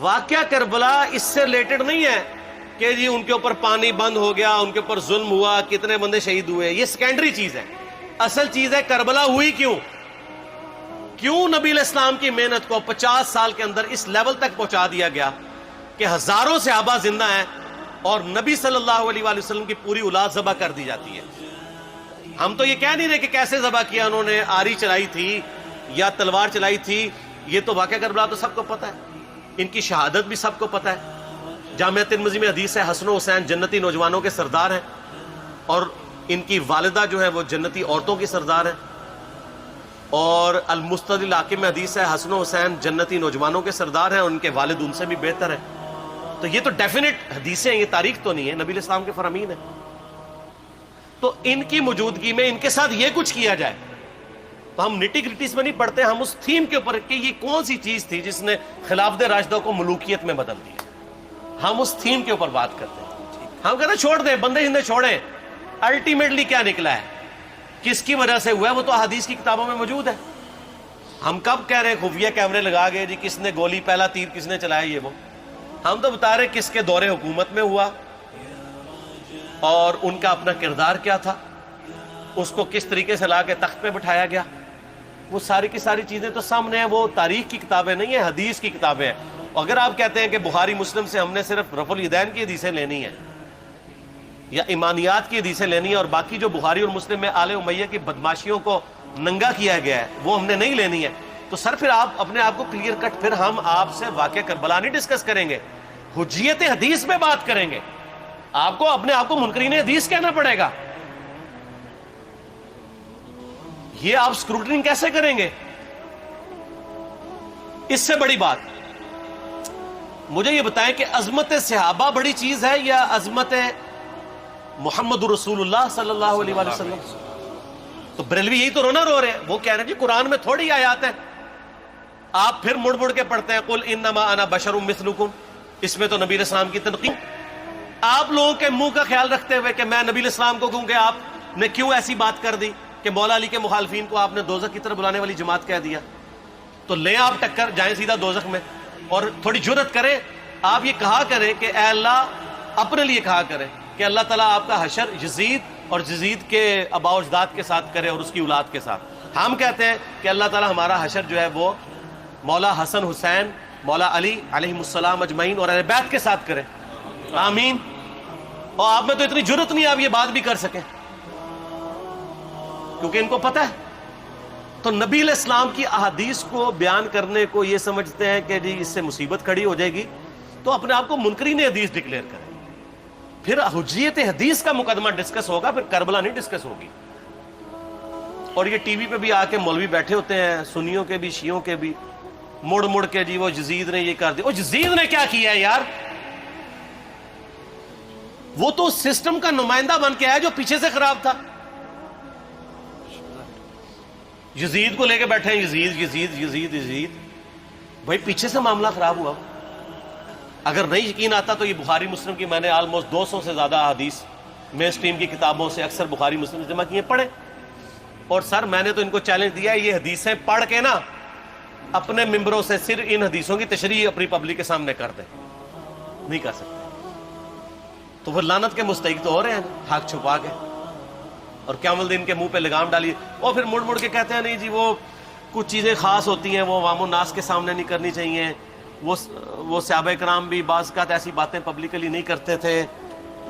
واقعہ کربلا اس سے ریلیٹڈ نہیں ہے کہ جی ان کے اوپر پانی بند ہو گیا، ان کے اوپر ظلم ہوا، کتنے بندے شہید ہوئے، یہ سیکنڈری چیز ہے. اصل چیز ہے کربلا ہوئی کیوں نبی علیہ السلام کی محنت کو 50 سال کے اندر اس لیول تک پہنچا دیا گیا کہ ہزاروں صحابہ زندہ ہیں اور نبی صلی اللہ علیہ وآلہ وسلم کی پوری اولاد ذبح کر دی جاتی ہے. ہم تو یہ کہہ نہیں رہے کہ کیسے ذبح کیا انہوں نے، آری چلائی تھی یا تلوار چلائی تھی، یہ تو واقعہ کربلا تو سب کو پتہ ہے، ان کی شہادت بھی سب کو پتہ ہے. جامعہ ترمذی میں حدیث ہے حسن و حسین جنتی نوجوانوں کے سردار ہیں اور ان کی والدہ جو ہے وہ جنتی عورتوں کی سردار ہیں. اور المستدرک الحاکم میں حدیث ہے حسن و حسین جنتی نوجوانوں کے سردار ہیں اور ان کے والد ان سے بھی بہتر ہیں. تو یہ تو ڈیفینٹ حدیثیں ہیں، یہ تاریخ تو نہیں ہے، نبی علیہ السلام کے فرامین ہیں. تو ان کی موجودگی میں ان کے ساتھ یہ کچھ کیا جائے تو ہم نٹی گریٹیز میں نہیں پڑھتے، ہم اس تھیم کے اوپر کہ یہ کون سی چیز تھی جس نے خلافت راشدہ کو ملوکیت میں بدل دیا، ہم اس تھیم کے اوپر بات کرتے ہیں. ہم کہتے ہیں چھوڑ دیں، بندے ہندے چھوڑیں. الٹیمیٹلی کیا نکلا ہے، کس کی وجہ سے ہوا ہے، وہ تو حدیث کی کتابوں میں موجود ہے. ہم کب کہہ رہے ہیں خفیہ کیمرے لگا گئے جی کس نے گولی پہلا تیر کس نے چلایا، یہ وہ ہم تو بتا رہے کس کے دور حکومت میں ہوا اور ان کا اپنا کردار کیا تھا، اس کو کس طریقے سے لا کے تخت پہ بٹھایا گیا. وہ ساری کی ساری چیزیں تو سامنے ہیں، وہ تاریخ کی کتابیں نہیں ہیں، حدیث کی کتابیں ہیں. اگر آپ کہتے ہیں کہ بخاری مسلم سے ہم نے صرف رفع الیدین کی حدیثیں لینی ہیں یا ایمانیات کی حدیثیں لینی ہیں اور باقی جو بخاری اور مسلم میں آل امیہ کی بدماشیوں کو ننگا کیا گیا ہے وہ ہم نے نہیں لینی ہے، تو سر پھر آپ اپنے آپ کو کلیئر کٹ، پھر ہم آپ سے واقعہ کربلا نہیں ڈسکس کریں گے، حجیت حدیث میں بات کریں گے. آپ کو اپنے آپ کو منکرین حدیث کہنا پڑے گا. یہ آپ اسکروٹنگ کیسے کریں گے؟ اس سے بڑی بات مجھے یہ بتائیں کہ عظمت صحابہ بڑی چیز ہے یا عظمت محمد رسول اللہ صلی اللہ علیہ وآلہ وسلم؟ تو بریلوی یہی تو رونا رو رہے ہیں، وہ کہہ رہے ہیں کہ قرآن میں تھوڑی آیات ہیں. آپ پھر مڑ مڑ کے پڑھتے ہیں قل انما انا بشر مثلکم، اس میں تو نبی علیہ السلام کی تنقید. آپ لوگوں کے منہ کا خیال رکھتے ہوئے کہ میں نبی علیہ السلام کو کہوں کہ آپ نے کیوں ایسی بات کر دی کہ مولا علی کے مخالفین کو آپ نے دوزخ کی طرف بلانے والی جماعت کہہ دیا، تو لیں آپ ٹکر، جائیں سیدھا دوزخ میں. اور تھوڑی جرت کریں، آپ یہ کہا کریں کہ اے اللہ، اپنے لیے کہا کریں کہ اللہ تعالیٰ آپ کا حشر یزید اور یزید کے آباء و اجداد کے ساتھ کرے اور اس کی اولاد کے ساتھ. ہم کہتے ہیں کہ اللہ تعالیٰ ہمارا حشر جو ہے وہ مولا حسن حسین، مولا علی علیہم السلام اجمعین اور اہل بیت کے ساتھ کرے، آمین. اور آپ میں تو اتنی جرت نہیں آپ یہ بات بھی کر سکیں کیونکہ ان کو پتہ ہے. تو نبی علیہ السلام کی احادیث کو بیان کرنے کو یہ سمجھتے ہیں کہ جی اس سے مصیبت کھڑی ہو جائے گی، تو اپنے آپ کو منکرین حدیث ڈکلیئر کریں. پھر حجیت حدیث کا مقدمہ ڈسکس ہوگا، پھر کربلا نہیں ڈسکس ہوگی. اور یہ ٹی وی پہ بھی آ کے مولوی بیٹھے ہوتے ہیں، سنیوں کے بھی شیعوں کے بھی، مڑ مڑ کے جی وہ یزید نے یہ کر دیا. وہ یزید نے کیا کیا ہے یار؟ وہ تو سسٹم کا نمائندہ بن کے آیا جو پیچھے سے خراب تھا. یزید کو لے کے بیٹھے ہیں، یزید یزید یزید یزید، بھائی پیچھے سے معاملہ خراب ہوا. اگر نہیں یقین آتا تو یہ بخاری مسلم کی میں نے آلموسٹ 200 سے زیادہ حدیث مین اسٹریم کی کتابوں سے اکثر بخاری مسلم جمع کیے، پڑھیں. اور سر میں نے تو ان کو چیلنج دیا ہے، یہ حدیثیں پڑھ کے نا اپنے ممبروں سے صرف ان حدیثوں کی تشریح اپنی پبلک کے سامنے کر دیں. نہیں کر سکتے تو وہ لعنت کے مستحق تو ہو رہے ہیں حق چھپا کے، اور قیامت دن کے منہ پہ لگام ڈالی. اور پھر مڑ مڑ کے کہتے ہیں نہیں جی وہ کچھ چیزیں خاص ہوتی ہیں وہ عوام الناس کے سامنے نہیں کرنی چاہیے. وہ صحابہ کرام بھی بعض اوقات ایسی باتیں پبلکلی نہیں کرتے تھے.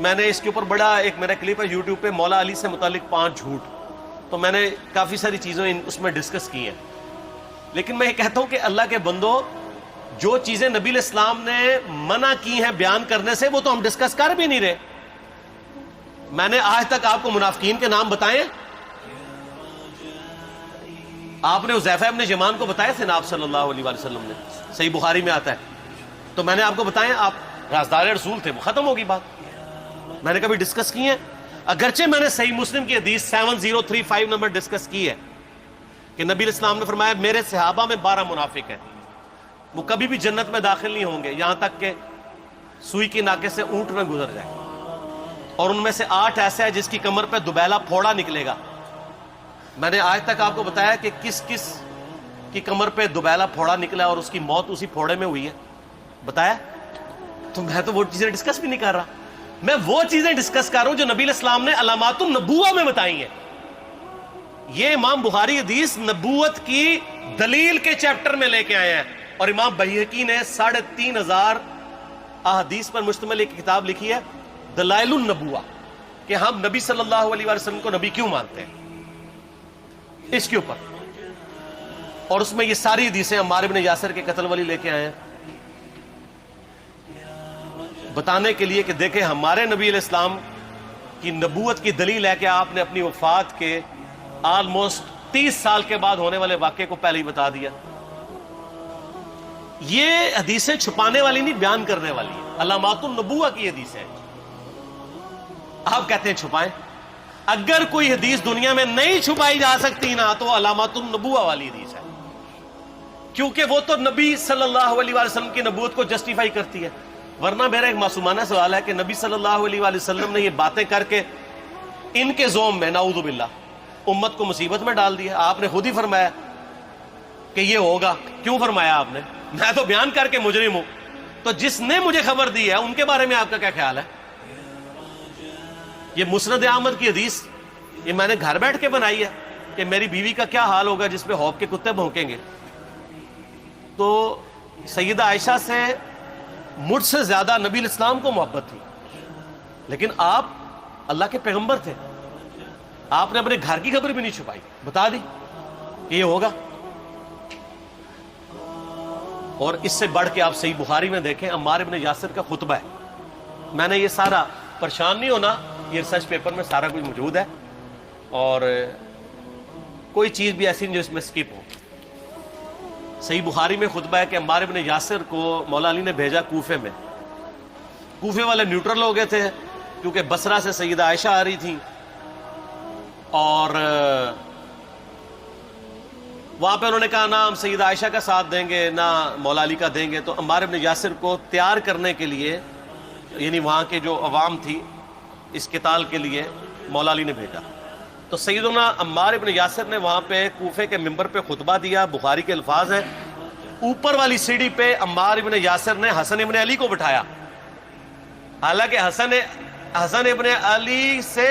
میں نے اس کے اوپر بڑا ایک میرا کلپ ہے یوٹیوب پہ، مولا علی سے متعلق 5 جھوٹ، تو میں نے کافی ساری چیزیں اس میں ڈسکس کی ہیں. لیکن میں یہ کہتا ہوں کہ اللہ کے بندو، جو چیزیں نبی علیہ السلام نے منع کی ہیں بیان کرنے سے وہ تو ہم ڈسکس کر بھی نہیں رہے. میں نے آج تک آپ کو منافقین کے نام بتائے؟ آپ نے حذیفہ ابن یمان کو بتایا تھے نا آپ صلی اللہ علیہ وآلہ وسلم نے، صحیح بخاری میں آتا ہے. تو میں نے آپ کو بتایا، آپ رازدار رسول تھے، وہ ختم ہوگی بات. میں نے کبھی ڈسکس کی ہے؟ اگرچہ میں نے صحیح مسلم کی حدیث 7035 نمبر ڈسکس کی ہے کہ نبی علیہ السلام نے فرمایا میرے صحابہ میں 12 منافق ہیں، وہ کبھی بھی جنت میں داخل نہیں ہوں گے یہاں تک کہ سوئی کی ناکے سے اونٹ نہ گزر جائے. اور ان میں سے 8 ایسا ہے جس کی کمر پہ دوبیلا پھوڑا نکلے گا. میں نے آج تک آپ کو بتایا کہ کس کس کی کمر پہ دوبیلا پھوڑا نکلا اور اس کی موت اسی پھوڑے میں ہوئی ہے. بتایا؟ تو میں تو وہ چیزیں ڈسکس بھی نہیں کر رہا، میں وہ چیزیں ڈسکس کر رہا ہوں جو نبی علیہ السلام نے علامات النبوہ میں بتائی ہیں. یہ امام بخاری حدیث نبوت کی دلیل کے چیپٹر میں لے کے آئے ہیں، اور امام بیہقی نے 3500 احادیث پر مشتمل ایک کتاب لکھی ہے دلائل النبوہ، کہ ہم نبی صلی اللہ علیہ وسلم کو نبی کیوں مانتے ہیں، اس کے اوپر. اور اس میں یہ ساری حدیثیں عمار بن یاسر کے قتل والی لے کے آئے ہیں، بتانے کے لیے کہ دیکھیں ہمارے نبی علیہ السلام کی نبوت کی دلیل ہے کہ آپ نے اپنی وفات کے آلموسٹ 30 سال کے بعد ہونے والے واقعے کو پہلے ہی بتا دیا. یہ حدیثیں چھپانے والی نہیں، بیان کرنے والی ہیں، علامات النبوہ کی حدیثیں. آپ کہتے ہیں چھپائیں، اگر کوئی حدیث دنیا میں نہیں چھپائی جا سکتی نا تو علامات النبوہ والی حدیث ہے، کیونکہ وہ تو نبی صلی اللہ علیہ وسلم کی نبوت کو جسٹیفائی کرتی ہے. ورنہ میرا ایک معصومانہ سوال ہے کہ نبی صلی اللہ علیہ وسلم نے یہ باتیں کر کے ان کے زوم میں نعوذ باللہ امت کو مصیبت میں ڈال دیا. آپ نے خود ہی فرمایا کہ یہ ہوگا. کیوں فرمایا آپ نے؟ میں تو بیان کر کے مجرم ہوں. تو جس نے مجھے خبر دی ہے ان کے بارے میں آپ کا کیا خیال ہے؟ یہ مسند احمد کی حدیث یہ میں نے گھر بیٹھ کے بنائی ہے کہ میری بیوی کا کیا حال ہوگا جس پہ ہوپ کے کتے بھونکیں گے. تو سیدہ عائشہ سے مجھ سے زیادہ نبی علیہ السلام کو محبت تھی، لیکن آپ اللہ کے پیغمبر تھے، آپ نے اپنے گھر کی خبر بھی نہیں چھپائی، بتا دی کہ یہ ہوگا. اور اس سے بڑھ کے آپ صحیح بخاری میں دیکھیں عمار بن یاسر کا خطبہ ہے. میں نے یہ سارا، پریشان نہیں ہونا، یہ ریسرچ پیپر میں سارا کچھ موجود ہے، اور کوئی چیز بھی ایسی نہیں جو اس میں سکپ ہو. صحیح بخاری میں خطبہ ہے کہ عمار بن یاسر کو مولا علی نے بھیجا کوفے میں. کوفے والے نیوٹرل ہو گئے تھے کیونکہ بصرہ سے سیدہ عائشہ آ رہی تھیں، اور وہاں پہ انہوں نے کہا نہ ہم سیدہ عائشہ کا ساتھ دیں گے نہ مولا علی کا دیں گے. تو عمار بن یاسر کو تیار کرنے کے لیے، یعنی وہاں کے جو عوام تھی اس قتال کے لیے، مولا علی نے بھیجا. تو سیدنا عمار بن یاسر نے وہاں پہ کوفے کے منبر پہ خطبہ دیا. بخاری کے الفاظ ہیں، اوپر والی سیڑھی پہ عمار بن یاسر نے حسن ابن علی کو بٹھایا، حالانکہ حسن ابن علی سے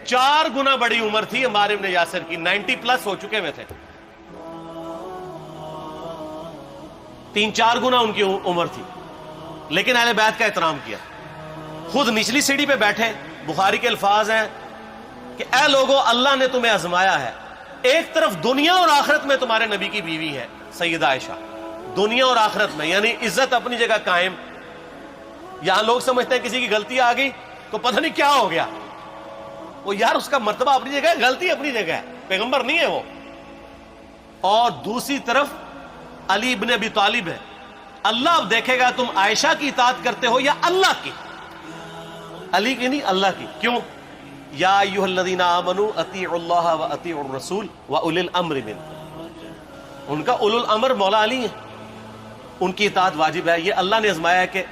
4 گنا بڑی عمر تھی عمار بن یاسر کی، 90 پلس ہو چکے ہوئے تھے، 3-4 گنا ان کی عمر تھی. لیکن اہل بیت کا احترام کیا، خود نچلی سیڑھی پہ بیٹھے. بخاری کے الفاظ ہیں کہ اے لوگو اللہ نے تمہیں آزمایا ہے، ایک طرف دنیا اور آخرت میں تمہارے نبی کی بیوی ہے سیدہ عائشہ، دنیا اور آخرت میں، یعنی عزت اپنی جگہ قائم. یہاں لوگ سمجھتے ہیں کسی کی غلطی آ گئی تو پتہ نہیں کیا ہو گیا. وہ یار اس کا مرتبہ اپنی جگہ ہے، غلطی اپنی جگہ ہے، پیغمبر نہیں ہے وہ. اور دوسری طرف علی ابن ابی طالب ہے. اللہ اب دیکھے گا تم عائشہ کی اطاعت کرتے ہو یا اللہ کی. علی کی نہیں، اللہ کی. کیوں؟ یا ایھا الذین آمنوا اطیعوا اللہ واطیعوا الرسول واولی الامر منکم. ان کا اولو الامر مولا علی ہیں، ان کی اطاعت واجب ہے. یہ اللہ نے آزمایا ہے کہ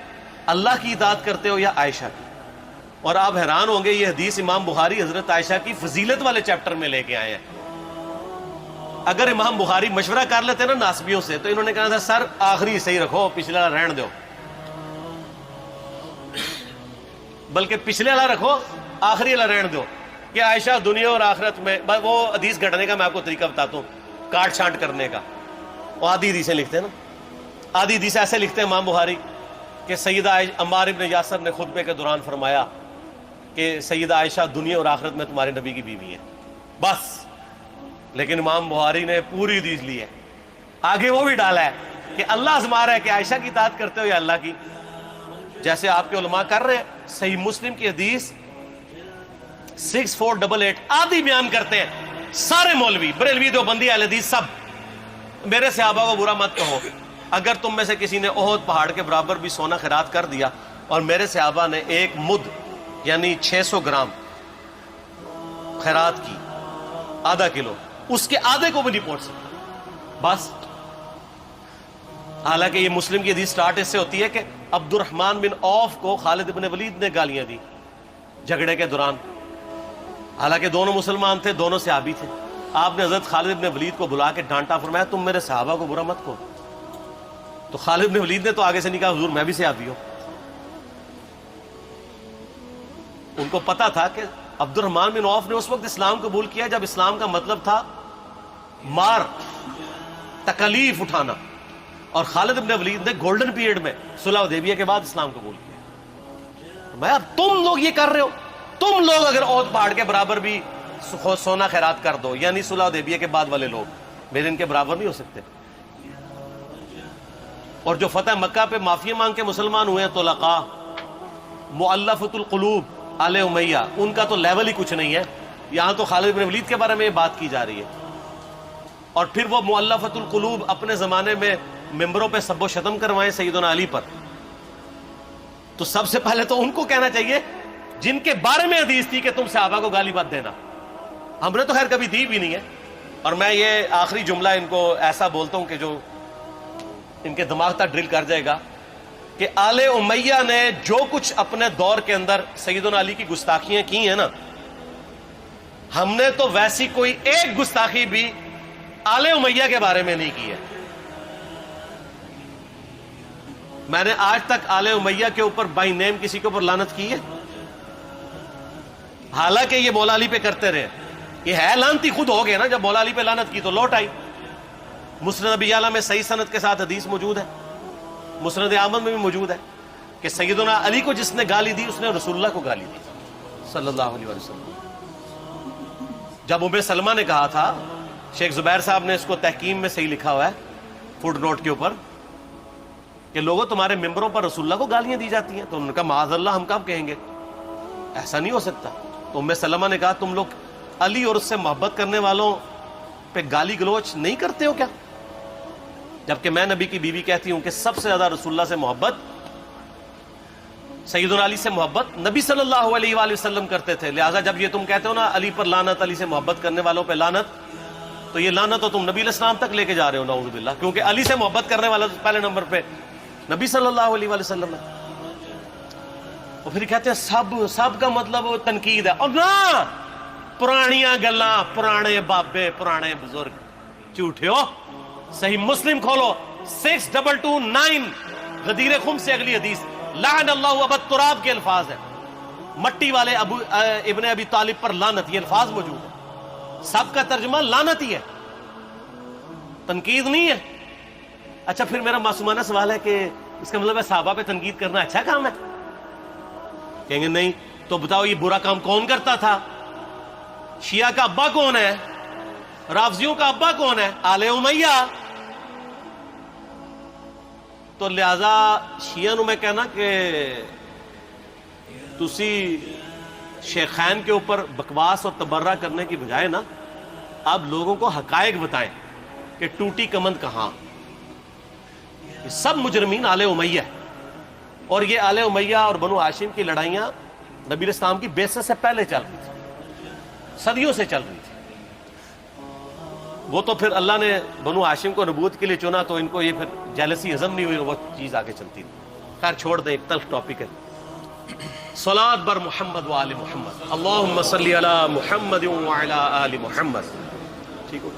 اللہ کی اطاعت کرتے ہو یا عائشہ کی. اور آپ حیران ہوں گے، یہ حدیث امام بخاری حضرت عائشہ کی فضیلت والے چیپٹر میں لے کے آئے ہیں. اگر امام بخاری مشورہ کر لیتے نا ناسبیوں سے تو انہوں نے کہا تھا سر آخری صحیح رکھو، پچھلا رہن دو، بلکہ پچھلے والا رکھو آخری والا رہن دو، کہ عائشہ دنیا اور آخرت میں. وہ حدیث گھٹنے کا میں آپ کو طریقہ بتاتا ہوں، کاٹ چھانٹ کرنے کا. وہ آدھی حدیثیں لکھتے ہیں نا، آدھی حدیث ایسے لکھتے ہیں امام بخاری کہ سیدہ عمار ابن یاسر نے خطبے کے دوران فرمایا کہ سیدہ عائشہ دنیا اور آخرت میں تمہارے نبی کی بیوی ہے، بس. لیکن امام بخاری نے پوری حدیث لی ہے، آگے وہ بھی ڈالا ہے کہ اللہ آزما رہا ہے کہ عائشہ کی اطاعت کرتے ہو یا اللہ کی، جیسے آپ کے علماء کر رہے ہیں. صحیح مسلم کی حدیث 6488 آدھی بیان کرتے ہیں سارے مولوی، بریلوی، دیوبندی، اہل حدیث سب. میرے صحابہ کو برا مت کہو، اگر تم میں سے کسی نے احد پہاڑ کے برابر بھی سونا خیرات کر دیا اور میرے صحابہ نے 1 مد یعنی 600 گرام خیرات کی، آدھا کلو، اس کے آدھے کو بھی نہیں پہنچ سکتا بس. حالانکہ یہ مسلم کی حدیث سٹارٹ اس سے ہوتی ہے کہ عبد الرحمن بن عوف کو خالد بن ولید نے گالیاں دی جھگڑے کے دوران، حالانکہ دونوں مسلمان تھے، دونوں صحابی تھے. آپ نے حضرت خالد بن ولید کو بلا کے ڈانٹا، فرمایا تم میرے صحابہ کو برا مت کہو. تو خالد بن ولید نے تو آگے سے نہیں کہا حضور میں بھی صحابی ہوں. ان کو پتا تھا کہ عبد الرحمن بن عوف نے اس وقت اسلام قبول کیا جب اسلام کا مطلب تھا مار، تکلیف اٹھانا، اور خالد بن ولید نے گولڈن پیریڈ میں صلح حدیبیہ کے بعد اسلام قبول کیا. میں اب تم لوگ یہ کر رہے ہو، تم لوگ اگر عہد پہاڑ کے برابر بھی سونا خیرات کر دو، یعنی صلح حدیبیہ کے بعد والے لوگ میرے ان کے برابر نہیں ہو سکتے. اور جو فتح مکہ پہ معافی مانگ کے مسلمان ہوئے ہیں طلقاء، مؤلفۃ القلوب آل امیہ، ان کا تو لیول ہی کچھ نہیں ہے. یہاں تو خالد بن ولید کے بارے میں یہ بات کی جا رہی ہے. اور پھر وہ مؤلفۃ القلوب اپنے زمانے میں ممبروں پہ سب و شتم کروائیں سیدنا علی پر. تو سب سے پہلے تو ان کو کہنا چاہیے جن کے بارے میں حدیث تھی کہ تم صحابہ کو گالی مت دینا. ہم نے تو خیر کبھی دی بھی نہیں ہے. اور میں یہ آخری جملہ ان کو ایسا بولتا ہوں کہ جو ان کے دماغ تک ڈرل کر جائے گا کہ آل امیہ نے جو کچھ اپنے دور کے اندر سیدنا علی کی گستاخیاں کی ہیں نا، ہم نے تو ویسی کوئی ایک گستاخی بھی آل امیہ کے بارے میں نہیں کی ہے. میں نے آج تک آل امیہ کے اوپر بائی نیم کسی کے اوپر لعنت کی ہے؟ حالانکہ یہ مولا علی پہ کرتے رہے. یہ ہے لعنتی خود ہو گئے نا، جب مولا علی پہ لعنت کی تو لوٹ آئی. مسند ابی یعلا میں صحیح سند کے ساتھ حدیث موجود ہے، مسند احمد میں بھی موجود ہے کہ سیدنا علی کو جس نے گالی دی اس نے رسول اللہ کو گالی دی صلی اللہ علیہ وسلم. جب ام سلمہ نے کہا تھا، شیخ زبیر صاحب نے اس کو تحکیم میں صحیح لکھا ہوا ہے فوٹ نوٹ کے اوپر، کہ لوگوں تمہارے ممبروں پر رسول اللہ کو گالیاں دی جاتی ہیں، تو انہوں نے کہا معاذ اللہ، ہم کب کہیں گے، ایسا نہیں ہو سکتا. تو ام سلمہ نے کہا تم لوگ علی اور اس سے محبت کرنے والوں پہ گالی گلوچ نہیں کرتے ہو کیا؟ جبکہ میں نبی کی بیوی کہتی ہوں کہ سب سے زیادہ رسول اللہ سے محبت، سیدنا علی سے محبت نبی صلی اللہ علیہ وآلہ وسلم کرتے تھے. لہٰذا جب یہ تم کہتے ہو نا علی پر لعنت، علی سے محبت کرنے والوں پہ لعنت، تو یہ لعنت تو تم نبی علیہ السلام تک لے کے جا رہے ہو نعوذ باللہ، کیونکہ علی سے محبت کرنے والا پہلے نمبر پہ نبی صلی اللہ علیہ وآلہ وسلم ہے. اور پھر کہتے ہیں سب کا مطلب تنقید ہے. اور نہ، پرانیاں گلاں، پرانے بابے، پرانے بزرگ جھوٹے ہو. صحیح مسلم کھولو 6229 غدیر خم سے اگلی حدیث، لعن اللہ ابا التراب کے الفاظ ہیں، مٹی والے ابن ابی طالب پر لعنت، یہ الفاظ موجود ہیں. سب کا ترجمہ لعنت ہی ہے، تنقید نہیں ہے. اچھا پھر میرا معصومانہ سوال ہے کہ اس کا مطلب ہے صحابہ پہ تنقید کرنا اچھا کام ہے؟ کہیں گے نہیں. تو بتاؤ یہ برا کام کون کرتا تھا؟ شیعہ کا ابا کون ہے؟ رافضیوں کا ابا کون ہے؟ آل امیہ. تو لہذا شیعہ نو میں کہنا کہ تسی شیخین کے اوپر بکواس اور تبرہ کرنے کی بجائے نا اب لوگوں کو حقائق بتائیں کہ ٹوٹی کمند کہاں. یہ سب مجرمین آل امیہ ہے. اور یہ آل امیہ اور بنو ہاشم کی لڑائیاں نبی علیہ السلام کی بعثت سے پہلے چل رہی تھی، صدیوں سے چل رہی تھی. وہ تو پھر اللہ نے بنو ہاشم کو نبوت کے لیے چنا تو ان کو یہ پھر جیلسی ہضم نہیں ہوئی، وہ چیز آگے چلتی تھی. خیر چھوڑ دیں، ایک تلخ ٹاپک ہے. صلاۃ بر محمد و آل محمد، اللہم صلی علی محمد و علی آل محمد. ٹھیک ہو؟